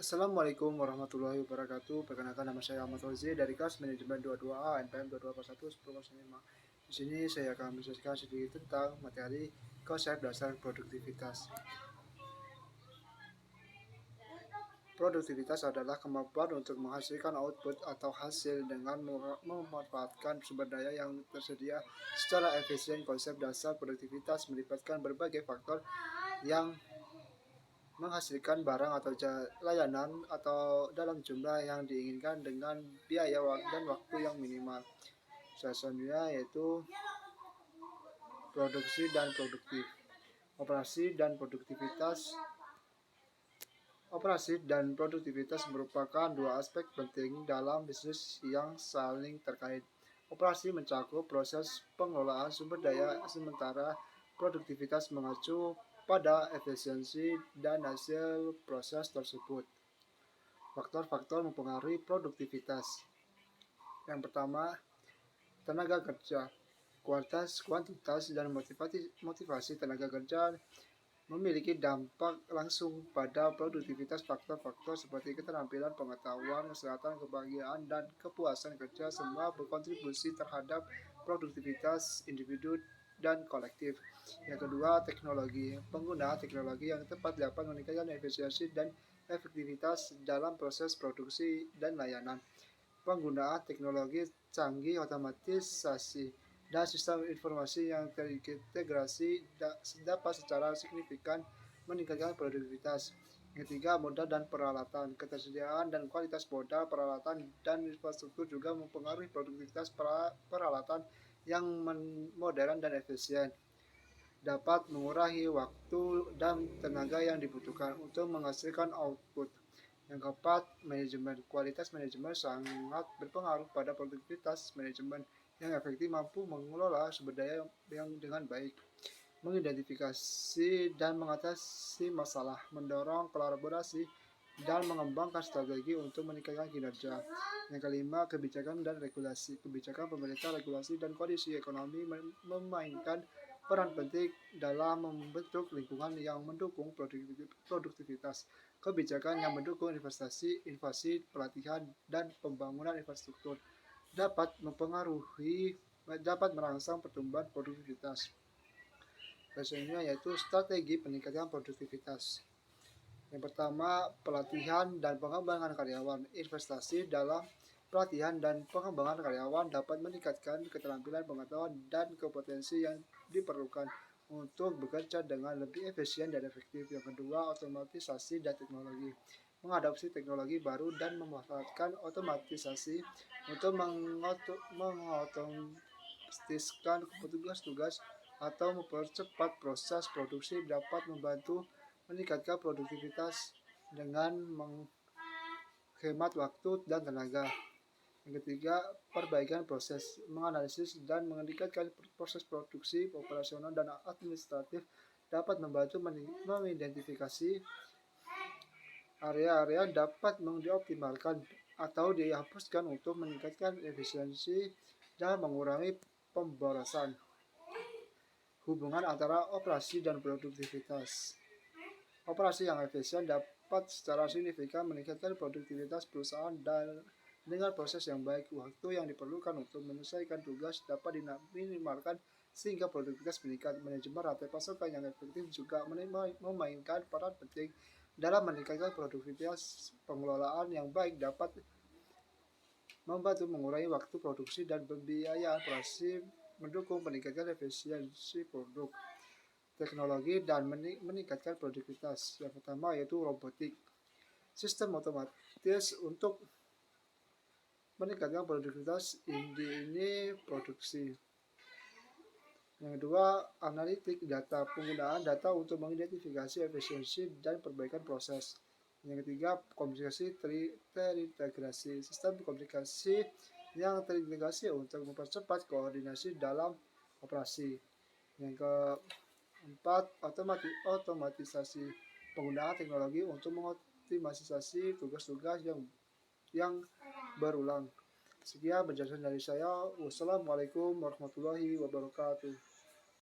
Assalamualaikum warahmatullahi wabarakatuh. Perkenalkan nama saya Ahmad Fauzi dari kelas manajemen 22A NPM 2241 1005. Di sini saya akan menjelaskan sedikit tentang materi konsep dasar produktivitas. Produktivitas adalah kemampuan untuk menghasilkan output atau hasil dengan memanfaatkan sumber daya yang tersedia secara efisien. Konsep dasar produktivitas melibatkan berbagai faktor yang menghasilkan barang atau layanan atau dalam jumlah yang diinginkan dengan biaya dan waktu yang minimal. Salah satunya yaitu produksi dan produktif. Operasi dan produktivitas Operasi dan produktivitas merupakan dua aspek penting dalam bisnis yang saling terkait. Operasi mencakup proses pengelolaan sumber daya, sementara produktivitas mengacu pada efisiensi dan hasil proses tersebut. Faktor-faktor mempengaruhi produktivitas. Yang pertama, tenaga kerja. Kualitas, kuantitas, dan motivasi tenaga kerja memiliki dampak langsung pada produktivitas. Faktor-faktor seperti keterampilan, pengetahuan, kesehatan, kebahagiaan, dan kepuasan kerja semua berkontribusi terhadap produktivitas individu dan kolektif. Yang kedua, teknologi. Penggunaan teknologi yang tepat dapat meningkatkan efisiensi dan efektivitas dalam proses produksi dan layanan. Penggunaan teknologi canggih, otomatisasi, dan sistem informasi yang terintegrasi dapat secara signifikan meningkatkan produktivitas. Ketiga, modal dan peralatan. Ketersediaan dan kualitas modal, peralatan, dan infrastruktur juga mempengaruhi produktivitas. Peralatan yang modern dan efisien dapat mengurangi waktu dan tenaga yang dibutuhkan untuk menghasilkan output. Yang keempat, manajemen. Kualitas manajemen sangat berpengaruh pada produktivitas. Manajemen yang efektif mampu mengelola sumber daya yang dengan baik, mengidentifikasi dan mengatasi masalah, mendorong kolaborasi, dan mengembangkan strategi untuk meningkatkan kinerja. Yang kelima, kebijakan dan regulasi. Kebijakan pemerintah, regulasi, dan kondisi ekonomi memainkan peran penting dalam membentuk lingkungan yang mendukung produktivitas. Kebijakan yang mendukung investasi, inovasi, pelatihan, dan pembangunan infrastruktur dapat merangsang pertumbuhan produktivitas. Selanjutnya yaitu strategi peningkatan produktivitas. Yang pertama, pelatihan dan pengembangan karyawan. Investasi dalam pelatihan dan pengembangan karyawan dapat meningkatkan keterampilan, pengetahuan, dan kompetensi yang diperlukan untuk bekerja dengan lebih efisien dan efektif. Yang kedua, otomatisasi dan teknologi. Mengadopsi teknologi baru dan memanfaatkan otomatisasi untuk mengotomatiskan tugas-tugas atau mempercepat proses produksi dapat membantu meningkatkan produktivitas dengan menghemat waktu dan tenaga. Yang ketiga, perbaikan proses. Menganalisis dan meningkatkan proses produksi, operasional, dan administratif dapat membantu mengidentifikasi area-area dapat dioptimalkan atau dihapuskan untuk meningkatkan efisiensi dan mengurangi pemborosan. Hubungan antara operasi dan produktivitas. Operasi yang efisien dapat secara signifikan meningkatkan produktivitas perusahaan dan dengan proses yang baik, waktu yang diperlukan untuk menyelesaikan tugas dapat diminimalkan sehingga produktivitas meningkat. Manajemen rantai pasokan yang efektif juga memainkan peran penting dalam meningkatkan produktivitas. Pengelolaan yang baik dapat membantu mengurangi waktu produksi dan pembiayaan operasi, mendukung peningkatan efisiensi produk. Teknologi dan meningkatkan produktivitas. Yang pertama yaitu robotik. Sistem otomatis untuk meningkatkan produktivitas ini produksi. Yang kedua, analitik data. Penggunaan data untuk mengidentifikasi efisiensi dan perbaikan proses. Yang ketiga, komunikasi terintegrasi. Sistem komunikasi yang terintegrasi untuk mempercepat koordinasi dalam operasi. Yang keempat, otomatisasi. Penggunaan teknologi untuk mengoptimalisasi tugas-tugas yang berulang. Sekian penjelasan dari saya. Wassalamualaikum warahmatullahi wabarakatuh.